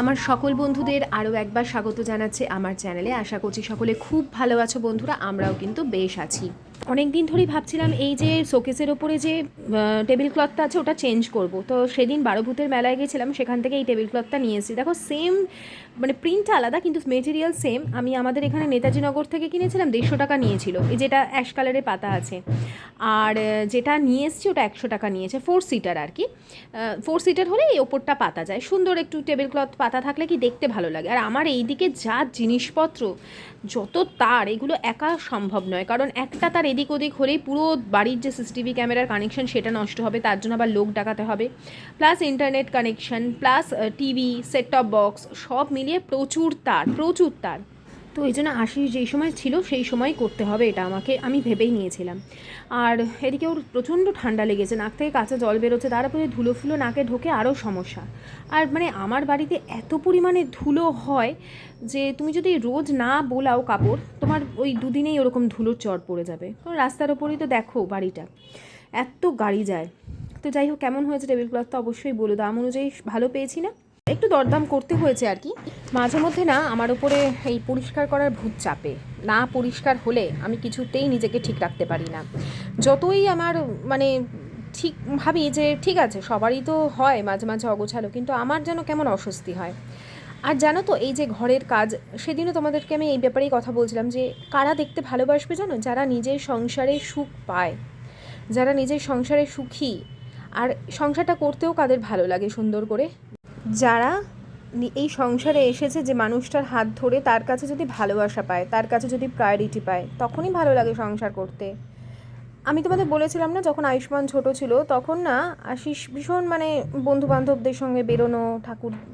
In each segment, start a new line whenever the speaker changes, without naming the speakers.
আমার সকল বন্ধুদের আরও একবার স্বাগত জানাচ্ছে আমার চ্যানেলে। আশা করছি সকলে খুব ভালো আছো বন্ধুরা, আমরাও কিন্তু বেশ আছি। অনেক দিন ধরেই ভাবছিলাম এই যে শোকেসের ওপরে যে টেবিল ক্লথটা আছে ওটা চেঞ্জ করব। তো সেদিন বারোভূতের মেলায় গেছিলাম, সেখান থেকে এই টেবিল ক্লথটা নিয়ে এসেছি। দেখো সেম মানে প্রিন্টটা আলাদা কিন্তু মেটেরিয়াল সেম। আমি আমাদের এখানে নেতাজি নগর থেকে কিনেছিলাম, 150 টাকা নিয়েছিল। এই যেটা অ্যাশ কালারের পাতা আছে, আর যেটা নিয়ে এসেছি ওটা 100 টাকা নিয়েছে। 4 সিটার আর কি, 4 সিটার হলে এই ওপরটা পাতা যায়, সুন্দর একটু টেবিল ক্লথ পাতা থাকলে কি দেখতে ভালো লাগে। আর আমার এই দিকে যা জিনিসপত্র, যত তার, এগুলো একা সম্ভব নয়, কারণ একটা তার এদিক ওদিক হলেই পুরো বাড়ির যে সিসিটিভি ক্যামেরার কানেকশন সেটা নষ্ট হবে, তার জন্য আবার লোক ডাকাতে হবে, plus internet connection, plus TV, set top box, সব মিলিয়ে প্রচুর তার, প্রচুর তার। তো এই জন্য আশিস যেই সময় ছিল সেই সময় করতে হবে, এটা আমি ভেবেই নিয়েছিলাম। আর এদিকে ওর প্রচণ্ড ঠান্ডা লেগেছে, নাক থেকে কাঁচা জল বেরোচ্ছে, তারপরে ধুলো ফুলো নাকে ঢোকে, আরও সমস্যা। আর মানে আমার বাড়িতে এত পরিমাণে ধুলো হয় যে তুমি যদি রোজ না বোলাও কাপড়, তোমার ওই দুদিনেই ওরকম ধুলোর চর পড়ে যাবে। কারণ রাস্তার ওপরেই তো দেখো বাড়িটা, এত গাড়ি যায়। তো যাই হোক, কেমন হয়েছে টেবিল ক্লথটা অবশ্যই বলো, দাম অনুযায়ী ভালো পেয়েছি না? একটু দরদাম করতে হয়েছে আর কি। মাঝে মধ্যে না আমার উপরে এই পরিষ্কার করার ভূত চাপে, না পরিষ্কার হলে আমি কিছুতেই নিজেকে ঠিক রাখতে পারি না। যতই আমার মানে ঠিক ভাবি যে ঠিক আছে সবারই তো হয় মাঝে মাঝে অগোছালো, কিন্তু আমার যেন কেমন অস্বস্তি হয়। আর জানো তো এই যে ঘরের কাজ, সেদিনও তোমাদেরকে আমি এই ব্যাপারেই কথা বলছিলাম যে কারা দেখতে ভালোবাসবে জানো, যারা নিজের সংসারে সুখ পায়, যারা নিজের সংসারে সুখী, আর সংসারটা করতেও কাদের ভালো লাগে সুন্দর করে, যারা এই সংসারে এসেছে যে মানুষটার হাত ধরে তার কাছে যদি ভালোবাসা পায়, তার কাছে যদি প্রায়োরিটি পায়, তখনই ভালো লাগে সংসার করতে। আমি তোমাদের বলেছিলাম না, যখন আয়ুষ্মান ছোট ছিল তখন না আশিস ভীষণ মানে বন্ধু বান্ধবদের সঙ্গে বেরোনো,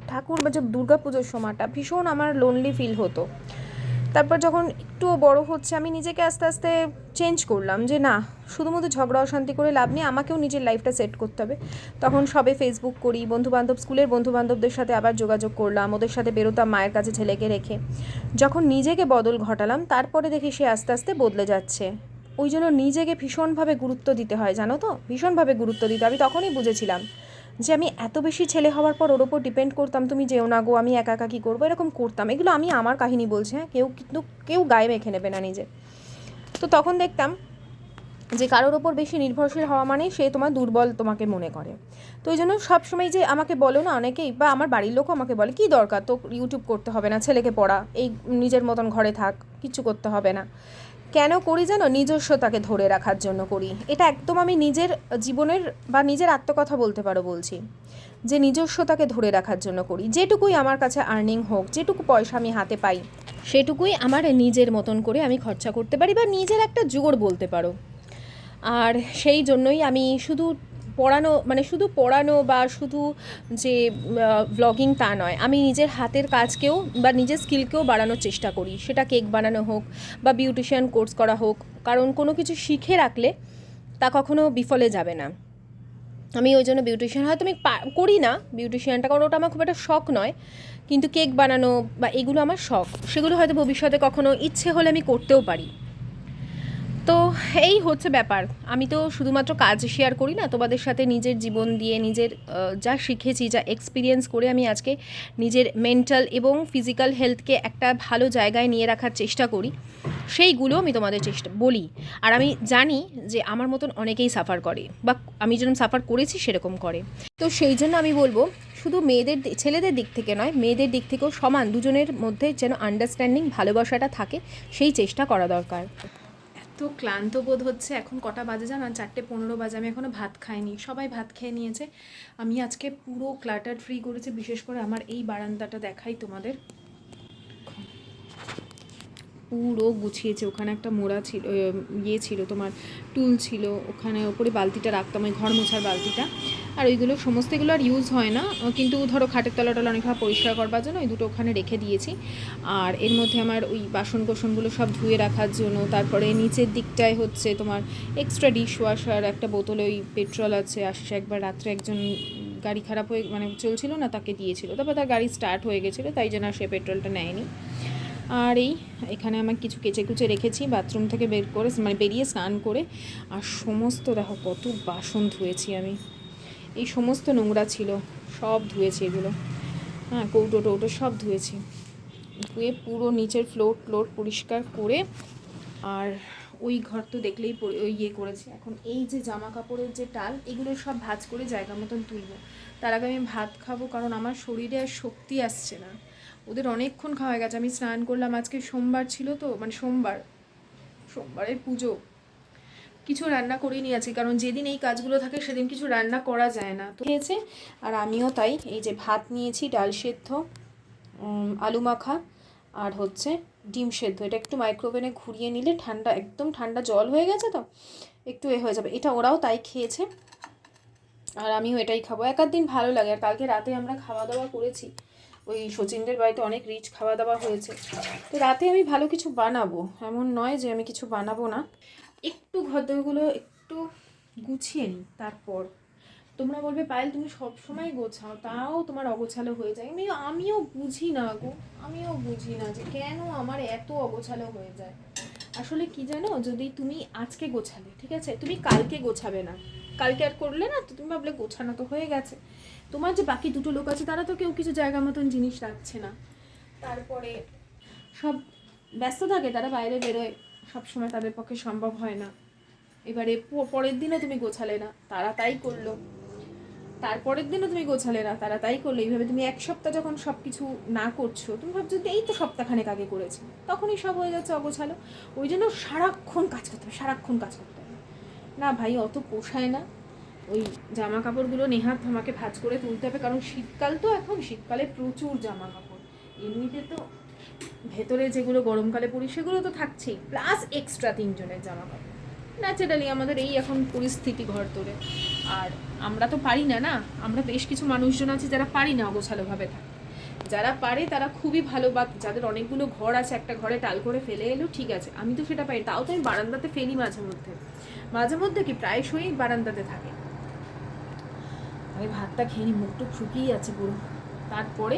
ঠাকুর বা যে দুর্গা পুজোর সময়টা ভীষণ আমার লোনলি ফিল হতো। তারপর যখন একটু বড় হচ্ছে, আমি নিজেকে আস্তে আস্তে চেঞ্জ করলাম যে না, শুধুমাত্র ঝগড়া অশান্তি করে লাভ নেই, আমাকেও নিজের লাইফটা সেট করতে হবে। তখন সবে ফেসবুক করি, বন্ধুবান্ধব, স্কুলের বন্ধুবান্ধবদের সাথে আবার যোগাযোগ করলাম, ওদের সাথে বেরোতাম মায়ের কাছে ছেলেকে রেখে। যখন নিজেকে বদল ঘটালাম, তারপরে দেখি সে আস্তে আস্তে বদলে যাচ্ছে। ওই জন্য নিজেকে ভীষণভাবে গুরুত্ব দিতে হয়, জানো তো, ভীষণভাবে গুরুত্ব দিতে। আমি তখনই বুঝেছিলাম যে আমি এত বেশি ছেলে হওয়ার পর ওর ওপর ডিপেন্ড করতাম, তুমি যেও না গো, আমি একা একা কী করবো, এরকম করতাম। এগুলো আমি আমার কাহিনী বলছি, হ্যাঁ, কেউ গায়ে মেখে নেবে না নিজে। তো তখন দেখতাম যে কারোর ওপর বেশি নির্ভরশীল হওয়া মানেই সে তোমার দুর্বল তোমাকে মনে করে। তো ওই জন্য সবসময় যে আমাকে বলো না অনেকেই, বা আমার বাড়ির লোকও আমাকে বলে, কী দরকার তো ইউটিউব করতে হবে না, ছেলেকে পড়া, এই নিজের মতন ঘরে থাক, কিছু করতে হবে না। কেন করি জানো? নিজস্বতাকে ধরে রাখার জন্য করি। এটা একদম আমি নিজের জীবনের বা নিজের আত্মকথা বলতে পারো বলছি, যে নিজস্বতাকে ধরে রাখার জন্য করি। যেটুকুই আমার কাছে আর্নিং হোক, যেটুকু পয়সা আমি হাতে পাই, সেটুকুই আমার নিজের মতন করে আমি খরচা করতে পারি, বা নিজের একটা জোর বলতে পারো। আর সেই জন্যই আমি শুধু শুধু পড়ানো বা শুধু যে ব্লগিং তা নয়, আমি নিজের হাতের কাজকেও বা নিজের স্কিলকেও বাড়ানোর চেষ্টা করি। সেটা কেক বানানো হোক বা বিউটিশিয়ান কোর্স করা হোক, কারণ কোনো কিছু শিখে রাখলে তা কখনো বিফলে যাবে না। আমি ওই জন্য বিউটিশিয়ান হয়তো আমি করি না বিউটিশিয়ানটা, কারণ ওটা আমার খুব একটা শখ নয়, কিন্তু কেক বানানো বা এগুলো আমার শখ, সেগুলো হয়তো ভবিষ্যতে কখনো ইচ্ছে হলে আমি করতেও পারি। তো এই হচ্ছে ব্যাপার। আমি তো শুধুমাত্র কাজ শেয়ার করি না, তোমাদের সাথে নিজের জীবন দিয়ে, নিজের যা শিখেছি, যা এক্সপিরিয়েন্স করে আমি আজকে নিজের মেন্টাল এবং ফিজিক্যাল হেলথকে একটা ভালো জায়গায় নিয়ে রাখার চেষ্টা করি, সেইগুলো আমি তোমাদের বলি। আর আমি জানি যে আমার মতন অনেকেই সাফার করে, বা আমি যেরকম সাফার করেছি সেরকম করে। তো সেই জন্য আমি বলবো, শুধু ছেলেদের দিক থেকে নয়, মেয়েদের দিক থেকেও সমান, দুজনের মধ্যে যেন আন্ডারস্ট্যান্ডিং, ভালোবাসাটা থাকে, সেই চেষ্টা করা দরকার। তো ক্লান্ত বোধ হচ্ছে। এখন কটা বাজে জানো? 4:15 বাজে। আমি এখনও ভাত খাইনি, সবাই ভাত খেয়ে নিয়েছে। আমি আজকে পুরো ক্লাটার ফ্রি করেছি, বিশেষ করে আমার এই বারান্দাটা দেখাই তোমাদের, পুরো গুছিয়েছে। ওখানে একটা মোড়া ছিল, ছিল তোমার টুল ছিল, ওখানে ওপরে বালতিটা রাখতাম, ওই ঘর মোছার বালতিটা। আর ওইগুলো সমস্ত এগুলো আর ইউজ হয় না, কিন্তু ধরো খাটের তলাটা অনেকভাবে পরিষ্কার করবার জন্য ওই দুটো ওখানে রেখে দিয়েছি। আর এর মধ্যে আমার ওই বাসন কোসনগুলো সব ধুয়ে রাখার জন্য, তারপরে নিচের দিকটায় হচ্ছে তোমার এক্সট্রা ডিশ ওয়াশার একটা বোতল, ওই পেট্রোল আছে, আসে একবার রাত্রে একজন গাড়ি খারাপ হয়ে চলছিল না, তাকে দিয়েছিল, তারপর তার গাড়ি স্টার্ট হয়ে গেছিলো, তাই জন্য সে পেট্রোলটা নেয়নি। আর এখানে আমার কিছু কেচে কুচে রেখেছি বাথরুম থেকে বেরিয়ে স্নান করে। আর সমস্ত দেখো কত বাসন ধুয়েছি আমি, এই সমস্ত নোংরা ছিল, সব ধুয়েছি এগুলো। হ্যাঁ, কৌটো টৌটো সব ধুয়েছি, ধুয়ে পুরো নিচের ফ্লোর পরিষ্কার করে। আর ওই ঘর তো দেখলেই ওই ইয়ে করেছি। এখন এই যে জামা কাপড়ের যে টাল, এগুলো সব ভাঁজ করে জায়গা মতন তুলবো। তার আগে আমি ভাত খাবো, কারণ আমার শরীরে আর শক্তি আসছে না। ওদের অনেকক্ষণ খাওয়া গেছে। আমি স্নান করলাম, আজকে সোমবার ছিল তো, মানে সোমবারের পুজো। কিছু রান্না করেই নিয়ে আছি, কারণ যেদিন এই কাজগুলো থাকে সেদিন কিছু রান্না করা যায় না। তো খেয়েছে, আর আমিও তাই। এই যে ভাত নিয়েছি, ডাল সেদ্ধ, আলু মাখা, আর হচ্ছে ডিম সেদ্ধ। এটা একটু মাইক্রোওভেনে ঘুরিয়ে নিলে ঠান্ডা, একদম ঠান্ডা জল হয়ে গেছে তো একটু হয়ে যাবে। এটা ওরাও তাই খেয়েছে, আর আমিও এটাই খাবো। এক আধ দিন ভালো লাগে। আর কালকে রাতে আমরা খাওয়া দাওয়া করেছি, ওই শচীনদের বাড়িতে অনেক রিচ খাওয়া দাওয়া হয়েছে। তো রাতে আমি ভালো কিছু বানাবো, এমন নয় যে আমি কিছু বানাবো না। একটু ঘরদোরগুলো একটু গুছিয়ে নিই, তারপর তোমরা বলবে পায়েল তুমি সবসময় গোছাও, তাও তোমার অগোছালো হয়ে যায়। আমিও বুঝি না গো, আমিও বুঝি না যে কেন আমার এত অগোছালো হয়ে যায়। আসলে কি জানো, যদি তুমি আজকে গোছালে, ঠিক আছে, তুমি কালকে গোছাবে না, কালকে আর করলে না, তো তুমি ভাবলে গোছানো তো হয়ে গেছে। তোমার যে বাকি দুটো লোক আছে, তারা তো কেউ কিছু জায়গা মতন জিনিস রাখছে না, তারপরে সব ব্যস্ত থাকে, তারা বাইরে বেরোয়, সবসময় তাদের পক্ষে সম্ভব হয় না। এবারে পরের দিনও তুমি গোছালে না, তারা তাই করলো, তারপরের দিনও তুমি গোছালে না, তারা তাই করলো। এইভাবে তুমি এক সপ্তাহ যখন সব কিছু না করছো, তুমি ভাবছো এই তো সপ্তাহখানেক আগে করেছি, তখনই সব হয়ে যাচ্ছে অগোছালো। ওই জন্য সারাক্ষণ কাজ করতে হবে, সারাক্ষণ কাজ করতে হবে। না ভাই, অত পোষায় না। ওই জামা কাপড়গুলো নেহাত আমাকে ভাঁজ করে তুলতে হবে, কারণ শীতকাল তো, এখন শীতকালে প্রচুর জামা কাপড়। এমনিতে তো ভেতরে যেগুলো গরমকালে পরি সেগুলো তো থাকছেই, প্লাস এক্সট্রা 3 জনের জামা কাপড়। ন্যাচারালি আমাদের এই এখন পরিস্থিতি ঘর তোলে। আর আমরা তো পারি না, না, আমরা বেশ কিছু মানুষজন আছি যারা পারি না অগোছালোভাবে থাকে। যারা পারে তারা খুবই ভালো, বা যাদের অনেকগুলো ঘর আছে, একটা ঘরে টাল করে ফেলে এলো, ঠিক আছে। আমি তো সেটা পারি, তাও তো আমি বারান্দাতে ফেলি মাঝে মধ্যে কি প্রায়শই বারান্দাতে থাকে। আমি ভাতটা খেয়ে নিই, মুখটুক শুকিয়ে যাচ্ছে পুরো। তারপরে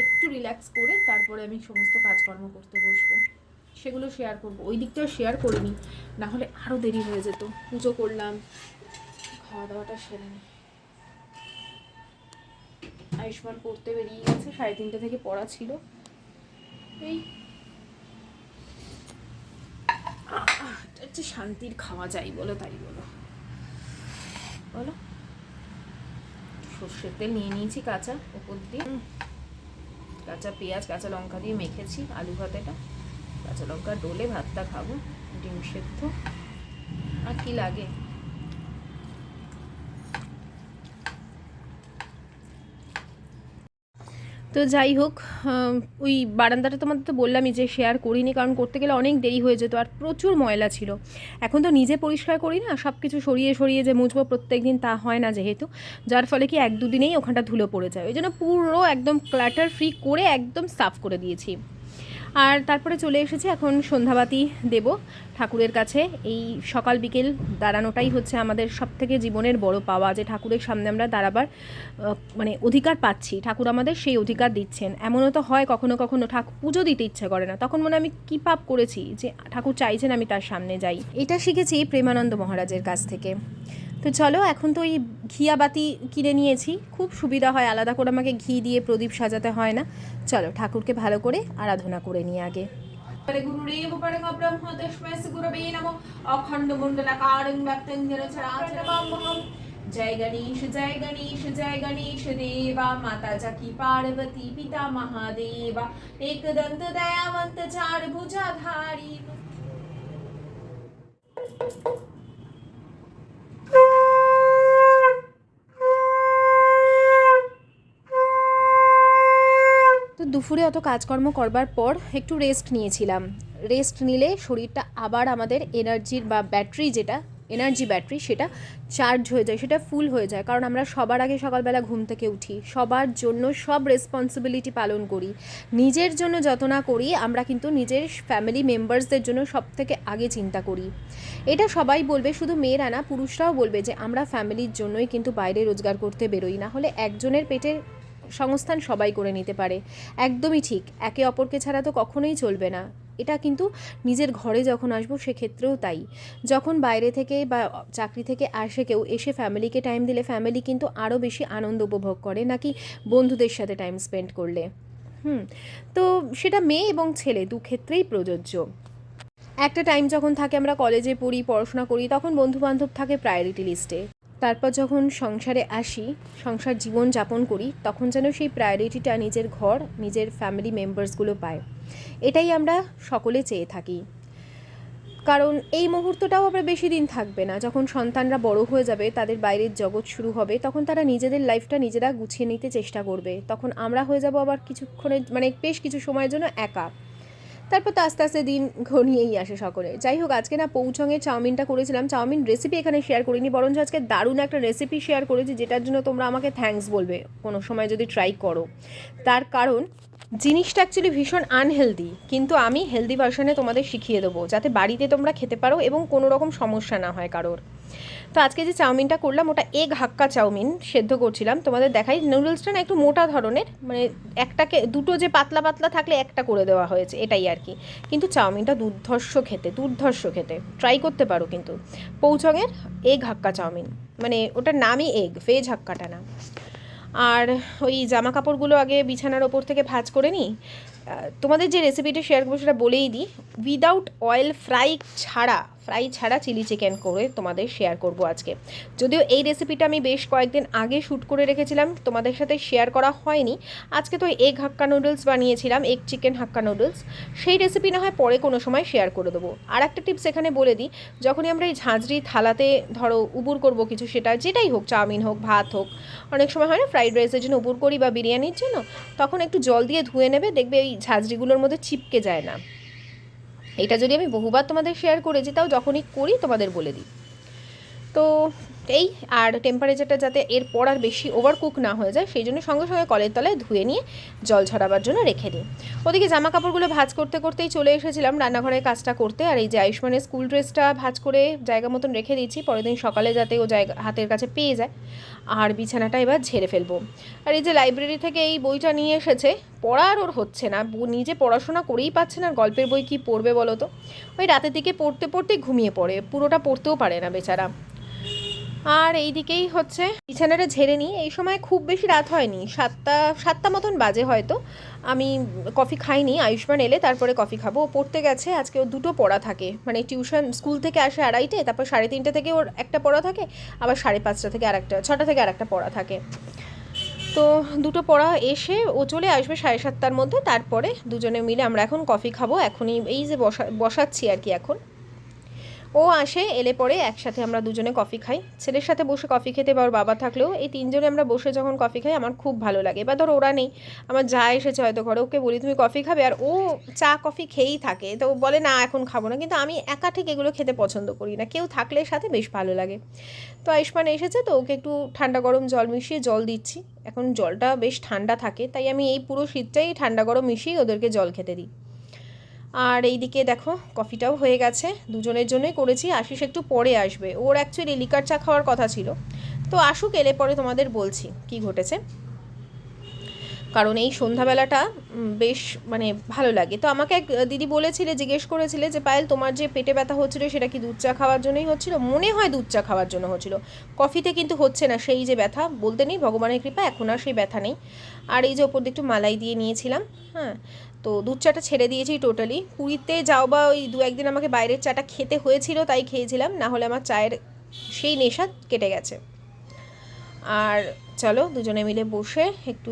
একটু রিল্যাক্স করে তারপরে আমি সমস্ত কাজকর্ম করতে বসবো, সেগুলো শেয়ার করবো। ওই দিকটাও শেয়ার করিনি, না হলে আরও দেরি হয়ে যেত। পুজো করলাম, খাওয়া দাওয়াটা সেরে নিই। আয়ুষ্মান পড়তে বেরিয়ে গেছে, 3:30 থেকে পড়া ছিল। এই হচ্ছে শান্তির খাওয়া, যাই বলো তাই বলো, বলো। সর্ষের তেল নিয়ে নিয়েছি কাঁচা, ওপর দিয়ে কাঁচা পেঁয়াজ কাঁচা লঙ্কা দিয়ে মেখেছি আলু ভাতেটা। কাঁচা লঙ্কা ডলে ভাতটা খাবো, ডিম সেদ্ধ, আর কি লাগে। তো যাই হোক, ওই বারান্দাটা তোমাদের তো বললামই যে শেয়ার করিনি, কারণ করতে গেলে অনেক দেরি হয়ে যেত, আর প্রচুর ময়লা ছিল। এখন তো নিজে পরিষ্কার করি না, সব কিছু সরিয়ে সরিয়ে যে মুছবো প্রত্যেক দিন তা হয় না যেহেতু, যার ফলে কি 1-2 দিনেই ওখানটা ধুলো পড়ে যায়। ওই জন্য পুরো একদম ক্লাটার ফ্রি করে একদম সাফ করে দিয়েছি। আর তারপরে চলে এসেছি, এখন সন্ধ্যাবাতি দেব ঠাকুরের কাছে। এই সকাল বিকেল দাঁড়ানোটাই হচ্ছে আমাদের সবথেকে জীবনের বড় পাওয়া, যে ঠাকুরের সামনে আমরা দাঁড়াবার মানে অধিকার পাচ্ছি, ঠাকুর আমাদের সেই অধিকার দিচ্ছেন। এমনও তো হয় কখনো কখনো ঠাকুর পুজো দিতে ইচ্ছে করে না, তখন মনে আমি কী পাপ করেছি যে ঠাকুর চাইছেন আমি তার সামনে যাই। এটা শিখেছি প্রেমানন্দ মহারাজের কাছ থেকে। তো চলো, এখন তো ওই ঘিয়াবাতি কিনে নিয়েছি, খুব সুবিধা হয়, আলাদা করে আমাকে ঘি দিয়ে প্রদীপ সাজাতে হয় না। চলো ঠাকুরকে ভালো করে আরাধনা করে নিই আগে। গুরুরেব পরম ব্রহ্ম তস্मै গুরবে নমঃ অখণ্ড মণ্ডলাকারং ব্যক্তং যেন চরাচরমহং। জয় গণেশ জয় গণেশ জয় গণেশ দেবা, মাতা জাকি পার্বতী পিতা মহাদেবা, एकदंत दयावंत चार भुजाधारी। তো দুপুরে অত কাজকর্ম করবার পর একটু রেস্ট নিয়েছিলাম। রেস্ট নিলে শরীরটা আবার আমাদের এনার্জির বা ব্যাটারি, যেটা এনার্জি ব্যাটারি, সেটা চার্জ হয়ে যায়, সেটা ফুল হয়ে যায়। কারণ আমরা সবার আগে সকালবেলা ঘুম থেকে উঠি, সবার জন্য সব রেসপন্সিবিলিটি পালন করি, নিজের জন্য যত না করি আমরা কিন্তু নিজের ফ্যামিলি মেম্বার্সদের জন্য সব থেকে আগে চিন্তা করি। এটা সবাই বলবে, শুধু মেয়েরা না, পুরুষরাও বলবে যে আমরা ফ্যামিলির জন্যই কিন্তু বাইরে রোজগার করতে বেরোই, না হলে একজনের পেটের সংস্থান সবাই করে নিতে পারে। একদমই ঠিক, একে অপরকে ছাড়া তো কখনোই চলবে না। এটা কিন্তু নিজের ঘরে যখন আসবো সেক্ষেত্রেও তাই। যখন বাইরে থেকে বা চাকরি থেকে আসে কেউ, এসে ফ্যামিলিকে টাইম দিলে ফ্যামিলি কিন্তু আরও বেশি আনন্দ উপভোগ করে নাকি বন্ধুদের সাথে টাইম স্পেন্ড করলে। তো সেটা মেয়ে এবং ছেলে দু ক্ষেত্রেই প্রযোজ্য। একটা টাইম যখন থাকে আমরা কলেজে পড়ি, পড়াশোনা করি, তখন বন্ধুবান্ধব থাকে প্রায়োরিটি লিস্টে। তারপর যখন সংসারে আসি, সংসার জীবন যাপন করি, তখন যেন সেই প্রায়োরিটিটা নিজের ঘর, নিজের ফ্যামিলি মেম্বার্সগুলো পায়। এটাই আমরা সকলে চেয়ে থাকি। কারণ এই মুহূর্তটাও আবার বেশি দিন থাকবে না। যখন সন্তানরা বড় হয়ে যাবে, তাদের বাইরের জগৎ শুরু হবে, তখন তারা নিজেদের লাইফটা নিজেরা গুছিয়ে নিতে চেষ্টা করবে। তখন আমরা হয়ে যাব আবার কিছুক্ষণের বেশ কিছু সময়ের জন্য একা। তারপর তো আস্তে আস্তে দিন ঘনিয়েই আসে সকলে। যাই হোক, আজকে না পৌঁছঙের চাউমিনটা করেছিলাম। চাউমিন রেসিপি এখানে শেয়ার করিনি, বরঞ্চ আজকে দারুণ একটা রেসিপি শেয়ার করেছি, যেটার জন্য তোমরা আমাকে থ্যাঙ্কস বলবে কোনো সময় যদি ট্রাই করো। তার কারণ জিনিসটা অ্যাকচুয়ালি ভীষণ আনহেলদি, কিন্তু আমি হেলদি ভার্সনে তোমাদের শিখিয়ে দেবো, যাতে বাড়িতে তোমরা খেতে পারো এবং কোনো রকম সমস্যা না হয় কারোর। তো আজকে যে চাউমিনটা করলাম ওটা এগ হাক্কা চাউমিন সেদ্ধ করছিলাম। তোমাদের দেখাই, নুডলসটা না একটু মোটা ধরনের, একটাকে দুটো যে পাতলা পাতলা থাকলে একটা করে দেওয়া হয়েছে, এটাই আর কি। কিন্তু চাউমিনটা দুর্ধর্ষ খেতে, ট্রাই করতে পারো কিন্তু। পৌঁছঙের এগ হাক্কা চাউমিন, ওটার নামই এগ, ভেজ হাক্কাটা না। আর ওই জামা কাপড়গুলো আগে বিছানার ওপর থেকে ভাঁজ করে নিই। তোমাদের যে রেসিপিটা শেয়ার করবো সেটা বলেই দিই, উইদাউট অয়েল ফ্রাই ছাড়া চিলি চিকেন করে তোমাদের শেয়ার করব আজকে। যদিও এই রেসিপিটা আমি বেশ কয়েকদিন আগে শ্যুট করে রেখেছিলাম, তোমাদের সাথে শেয়ার করা হয়নি। আজকে তো এগ হাক্কা নুডলস বানিয়েছিলাম, এগ চিকেন হাক্কা নুডলস, সেই রেসিপি না হয় পরে কোনো সময় শেয়ার করে দেবো। আর একটা টিপস এখানে বলে দিই, যখনই আমরা এই ঝাঁঝরি থালাতে ধরো উবুর করবো কিছু, সেটা যেটাই হোক, চাউমিন হোক, ভাত হোক, অনেক সময় হয় না ফ্রাইড রাইসের জন্য উবুর করি বা বিরিয়ানির জন্য, তখন একটু জল দিয়ে ধুয়ে নেবে, দেখবে এই ঝাঁঝরিগুলোর মধ্যে চিপকে যায় না। এটা যদি আমি বহুবার তোমাদের শেয়ার করেছি, তাও যখনই করি তোমাদের বলে দিই। তো এই, আর টেম্পারেচারটা যাতে এরপর আর বেশি ওভারকুক না হয়ে যায়, সেই জন্য সঙ্গে সঙ্গে কলের তলায় ধুয়ে নিয়ে জল ছড়াবার জন্য রেখে দিই। ওদিকে জামা কাপড়গুলো ভাঁজ করতে করতেই চলে এসেছিলাম রান্নাঘরের কাজটা করতে। আর এই যে আয়ুষ্মানের স্কুল ড্রেসটা ভাঁজ করে জায়গা মতন রেখে দিচ্ছি, পরের দিন সকালে যাতে ও জায়গা হাতের কাছে পেয়ে যায়। আর বিছানাটা এবার ঝেড়ে ফেলবো। আর এই যে লাইব্রেরি থেকে এই বইটা নিয়ে এসেছে, পড়ার ওর হচ্ছে না, নিজে পড়াশোনা করেই পাচ্ছে না, গল্পের বই কি পড়বে বলো তো। ওই রাতের দিকে পড়তে পড়তেই ঘুমিয়ে পড়ে, পুরোটা পড়তেও পারে না বেচারা। আর এই দিকেই হচ্ছে বিছানাটা ঝেড়ে নিই। এই সময় খুব বেশি রাত হয়নি, সাতটা মতন বাজে হয়তো। আমি কফি খাইনি, আয়ুষ্মান এলে তারপরে কফি খাবো। ও পড়তে গেছে, আজকে ও দুটো পড়া থাকে, টিউশন স্কুল থেকে আসে 2:30, তারপর 3:30 থেকে ওর একটা পড়া থাকে, আবার 5:30 থেকে আরেকটা, 6টা থেকে আরেকটা পড়া থাকে। তো দুটো পড়া এসে ও চলে আসবে 7:30টার মধ্যে, তারপরে দুজনে মিলে আমরা এখন কফি খাবো। এখনই এই যে বসাচ্ছি আর কি। এখন ও আসে, এলে পরে একসাথে আমরা দুজনে কফি খাই। ছেলের সাথে বসে কফি খেতে বা ওর বাবা থাকলেও এই তিনজনে আমরা বসে যখন কফি খাই আমার খুব ভালো লাগে। এবার ধর ওরা নেই, আমার যা এসেছে হয়তো ঘরে, ওকে বলি তুমি কফি খাবে, আর ও চা কফি খেয়েই থাকে। তো বলে না এখন খাবো না, কিন্তু আমি একা ঠিক এগুলো খেতে পছন্দ করি না, কেউ থাকলে সাথে বেশ ভালো লাগে। তো আয়ুষ্মান এসেছে, তো ওকে একটু ঠান্ডা গরম জল মিশিয়ে জল দিচ্ছি। এখন জলটা বেশ ঠান্ডা থাকে, তাই আমি এই পুরো শীতটাই ঠান্ডা গরম মিশিয়ে ওদেরকে জল খেতে দিই। আর এইদিকে দেখো কফিটাও হয়ে গেছে, দুজনের জন্যই করেছি। আশিস একটু পরে আসবে, ওর অ্যাকচুয়ালি লিকার চা খাওয়ার কথা ছিল, তো আসুক, এলে পরে তোমাদের বলছি কি ঘটেছে। কারণ এই সন্ধ্যাবেলাটা বেশ ভালো লাগে। তো আমাকে এক দিদি জিজ্ঞেস করেছিলে যে পায়েল তোমার যে পেটে ব্যথা হচ্ছিলো সেটা কি দুধ চা খাওয়ার জন্যই হচ্ছিলো? মনে হয় দুধ চা খাওয়ার জন্য হচ্ছিলো, কফিতে কিন্তু হচ্ছে না সেই যে ব্যথা, বলতে নেই ভগবানের কৃপা এখন আর সেই ব্যথা নেই। আর এই যে ওপর দিয়ে একটু মালাই দিয়ে নিয়েছিলাম। হ্যাঁ, তো দুধ চাটা ছেড়ে দিয়েছি টোটালি। পুরীতে যাও বা ওই 2-1 দিন আমাকে বাইরের চাটা খেতে হয়েছিল, তাই খেয়েছিলাম, না হলে আমার চায়ের সেই নেশা কেটে গেছে। আর চলো দুজনে মিলে বসে একটু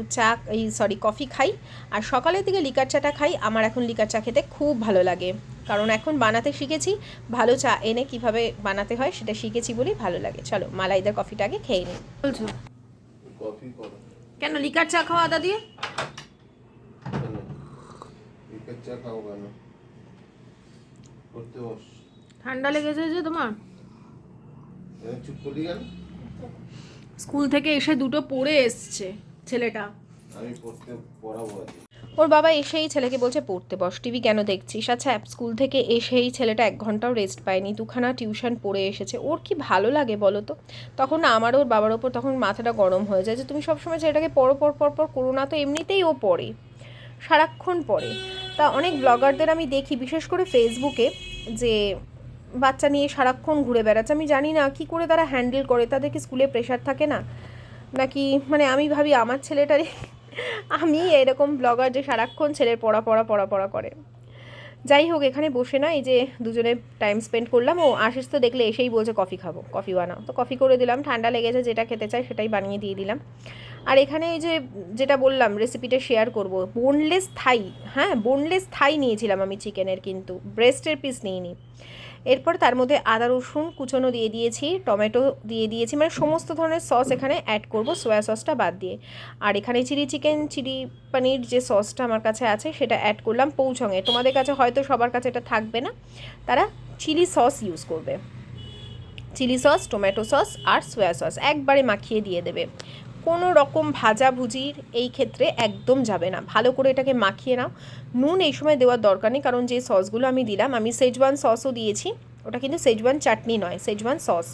কফি খাই। আর সকালের দিকে লিকার চাটা খাই। আমার এখন লিকার চা খেতে খুব ভালো লাগে, কারণ এখন বানাতে শিখেছি, ভালো চা এনে কিভাবে বানাতে হয় সেটা শিখেছি বলেই ভালো লাগে। চলো মালাইদার কফিটা আগে খেয়ে নিই। বলছো
কফি করো
কেন লিকার চা খাওয়া আদা দিয়ে?
লিকার চা খাও কেন? করতে বস।
ঠান্ডা লেগেছে যে তোমার?
চুপ করলি কেন?
স্কুল থেকে এসে দুটো পড়ে এসছে ছেলেটা।
আমি পড়াবো আজ।
ওর বাবা এসেই ছেলেকে বলছে পড়তে বস, টিভি কেন দেখছিস? আচ্ছা, স্কুল থেকে এসেই ছেলেটা 1 ঘন্টাও রেস্ট পায়নি, 2খানা টিউশন পড়ে এসেছে, ওর কি ভালো লাগে বলো তো? তখন না আমার ওর বাবার ওপর তখন মাথাটা গরম হয়ে যায় যে তুমি সবসময় ছেলেটাকে পড়ো করো না, তো এমনিতেই ও পড়ে, সারাক্ষণ পড়ে। তা অনেক ব্লগারদের আমি দেখি বিশেষ করে ফেসবুকে যে বাচ্চা নিয়ে সারাক্ষণ ঘুরে বেড়াচ্ছে। আমি জানি না কী করে তারা হ্যান্ডেল করে, তাদের কি স্কুলে প্রেশার থাকে না নাকি, মানে আমি ভাবি আমার ছেলেটারই আমি এরকম ব্লগার যে সারাক্ষণ ছেলের পড়া করে। যাই হোক, এখানে বসে না এই যে দুজনে টাইম স্পেন্ড করলাম। ও আশিস তো দেখলে এসেই বলছে কফি খাবো, কফি বানাও, তো কফি করে দিলাম। ঠান্ডা লেগেছে, যেটা খেতে চাই সেটাই বানিয়ে দিয়ে দিলাম। আর এখানে এই যে যেটা বললাম রেসিপিটা শেয়ার করব, বোনলেস থাই, হ্যাঁ বোনলেস থাই নিয়েছিলাম আমি চিকেনের, কিন্তু ব্রেস্টের পিস নিইনি। এরপর তার মধ্যে আদা রসুন কুচনো দিয়ে দিয়েছি, টমেটো দিয়ে দিয়েছি, মানে সমস্ত ধরনের সস এখানে অ্যাড করব, সয়া সসটা বাদ দিয়ে। আর এখানে চিলি চিকেন চিলি পনির যে সসটা আমার কাছে আছে সেটা অ্যাড করলাম পৌঁছঙে। তোমাদের কাছে হয়তো সবার কাছে এটা থাকবে না, তারা চিলি সস ইউজ করবে। চিলি সস, টমেটো সস আর সয়া সস একবারে মাখিয়ে দিয়ে দেবে। কোনো রকম ভাজাভুজির এই ক্ষেত্রে একদম যাবে না, ভালো করে এটাকে মাখিয়ে নাও। নুন এই সময় দেওয়ার দরকার নেই, কারণ যে সসগুলো আমি দিলাম, আমি সেজওয়ান সসও দিয়েছি, ওটা কিন্তু সেজওয়ান চাটনি নয়, সেজওয়ান সস।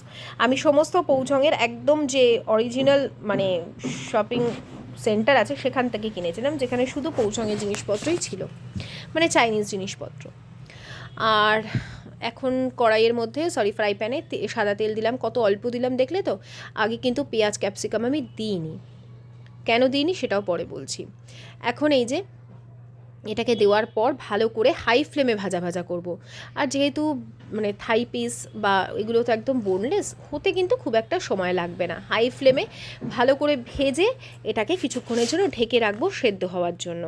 আমি সমস্ত পৌঁছঙের একদম যে অরিজিনাল মানে শপিং সেন্টার আছে সেখান থেকে কিনেছিলাম, যেখানে শুধু পৌঁছঙের জিনিসপত্রই ছিল, মানে চাইনিজ জিনিসপত্র। আর এখন কড়াইয়ের মধ্যে ফ্রাই প্যানে সাদা তেল দিলাম, কত অল্প দিলাম দেখলে তো। আগে কিন্তু পেঁয়াজ ক্যাপসিকাম আমি দিইনি, কেন দিইনি সেটাও পরে বলছি। এখন এই যে এটাকে দেওয়ার পর ভালো করে হাই ফ্লেমে ভাজা করব। আর যেহেতু মানে থাই পিস বা এগুলো তো একদম বোনলেস, হতে কিন্তু খুব একটা সময় লাগবে না। হাই ফ্লেমে ভালো করে ভেজে এটাকে কিছুক্ষণের জন্য ঢেকে রাখবো সেদ্ধ হওয়ার জন্য।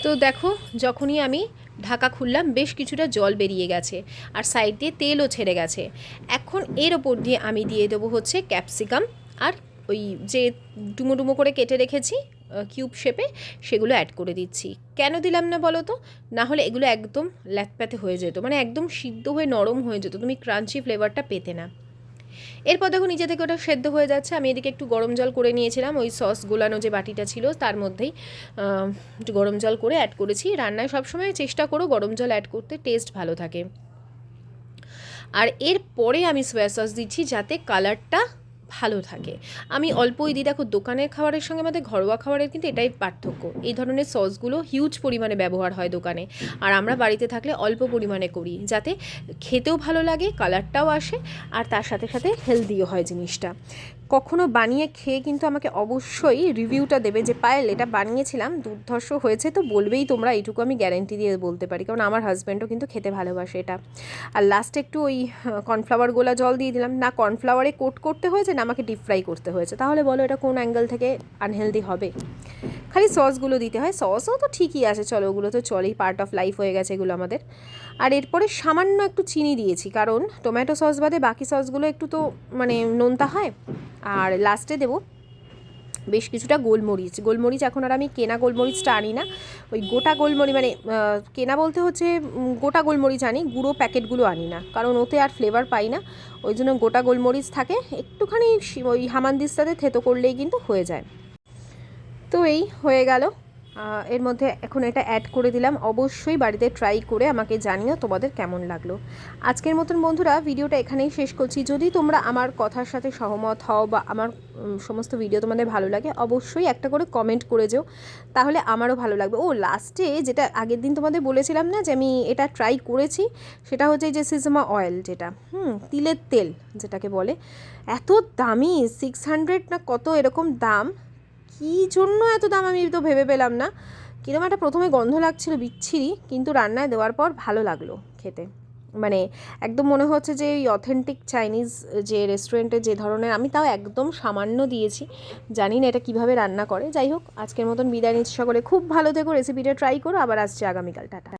তো দেখো, যখনই আমি ঢাকা খুললাম বেশ কিছুটা জল বেরিয়ে গেছে আর সাইড দিয়ে তেলও ছেড়ে গেছে। এখন এর ওপর দিয়ে আমি দিয়ে দেবো হচ্ছে ক্যাপসিকাম আর ওই যে ডুমো ডুমো করে কেটে রেখেছি কিউব শেপে, সেগুলো অ্যাড করে দিচ্ছি। কেন দিলাম না বলো তো, না হলে এগুলো একদম ল্যাতপ্যাতে হয়ে যেত, মানে একদম সিদ্ধ হয়ে নরম হয়ে যেত, তুমি ক্রাঞ্চি ফ্লেভারটা পেতে না। এরপর দেখো নিজে থেকে ওটা সেদ্ধ হয়ে যাচ্ছে। আমি এদিকে একটু গরম জল করে নিয়েছিলাম, ওই সস গোলানো যে বাটিটা ছিল তার মধ্যেই একটু গরম জল করে অ্যাড করেছি। রান্নায় সবসময় চেষ্টা করো গরম জল অ্যাড করতে, টেস্ট ভালো থাকে। আর এরপরে আমি সয়া সস দিচ্ছি যাতে কালারটা ভালো থাকে। আমি অল্পই দিই, দেখো দোকানের খাবারের সঙ্গে আমাদের ঘরোয়া খাবারের কিন্তু এটাই পার্থক্য, এই ধরনের সসগুলো হিউজ পরিমাণে ব্যবহার হয় দোকানে, আর আমরা বাড়িতে থাকলে অল্প পরিমাণে করি, যাতে খেতেও ভালো লাগে, কালারটাও আসে, আর তার সাথে সাথে হেলদিও হয় জিনিসটা। কখনো বানিয়ে খেয়ে কিন্তু আমাকে অবশ্যই রিভিউটা দেবে যে পায়েল এটা বানিয়েছিলাম দুর্ধর্ষ হয়েছে, তো বলবেই তোমরা, এইটুকু আমি গ্যারেন্টি দিয়ে বলতে পারি, কারণ আমার হাজব্যান্ডও কিন্তু খেতে ভালোবাসে এটা। আর লাস্টে একটু ওই কর্নফ্লাওয়ার গোলা জল দিয়ে দিলাম, না কর্নফ্লাওয়ারে কোট করতে হয়েছে না আমাকে ডিপ ফ্রাই করতে হয়েছে, তাহলে বলো এটা কোন অ্যাঙ্গেল থেকে আনহেলদি হবে। খালি সসগুলো দিতে হয়, সসও তো ঠিকই আছে, চলো ওগুলো তো চলেই, পার্ট অফ লাইফ হয়ে গেছে এগুলো আমাদের। আর এরপরে সামান্য একটু চিনি দিয়েছি, কারণ টমেটো সস বাদে বাকি সসগুলো একটু তো মানে নোনতা হয়। আর লাস্টে দেবো বেশ কিছুটা গোলমরিচ। এখন আর আমি কেনা গোলমরিচটা আনি না, ওই গোটা গোলমরিচ, মানে কেনা বলতে হচ্ছে গোটা গোলমরিচ আনি, গুঁড়ো প্যাকেটগুলো আনি না, কারণ ওতে আর ফ্লেভার পাই না। ওই জন্য গোটা গোলমরিচ থাকে, একটুখানি ওই হামানদিস্তাতে থেতো করলেই কিন্তু হয়ে যায়। তো এই হয়ে গেল, এর মধ্যে এখন এটা অ্যাড করে দিলাম। অবশ্যই বাড়িতে ট্রাই করে আমাকে জানিও তোমাদের কেমন লাগলো। আজকের মতন বন্ধুরা ভিডিওটা এখানেই শেষ করছি। যদি তোমরা আমার কথার সাথে সহমত হও বা আমার সমস্ত ভিডিও তোমাদের ভালো লাগে, অবশ্যই একটা করে কমেন্ট করে যেও, তাহলে আমারও ভালো লাগবে। ও লাস্টে যেটা আগের দিন তোমাদের বলেছিলাম না যে আমি এটা ট্রাই করেছি, সেটা হচ্ছে যে সিজমা অয়েল, যেটা তিলের তেল যেটাকে বলে, এত দামি, 600 না কত এরকম দাম, কী জন্য এত দাম আমি তো ভেবে পেলাম না। কিরকম একটা প্রথমে গন্ধ লাগছিল বিচ্ছিরি, কিন্তু রান্নায় দেওয়ার পর ভালো লাগলো খেতে, মানে একদম মনে হচ্ছে যে এই অথেন্টিক চাইনিজ যে রেস্টুরেন্টে যে ধরনের, আমি তাও একদম সামান্য দিয়েছি, জানি না এটা কীভাবে রান্না করে। যাই হোক, আজকের মতন বিদায় নিচ্ছি, সকলে খুব ভালো থেকো, রেসিপিটা ট্রাই করো, আবার আসছে আগামীকাল, টাটা।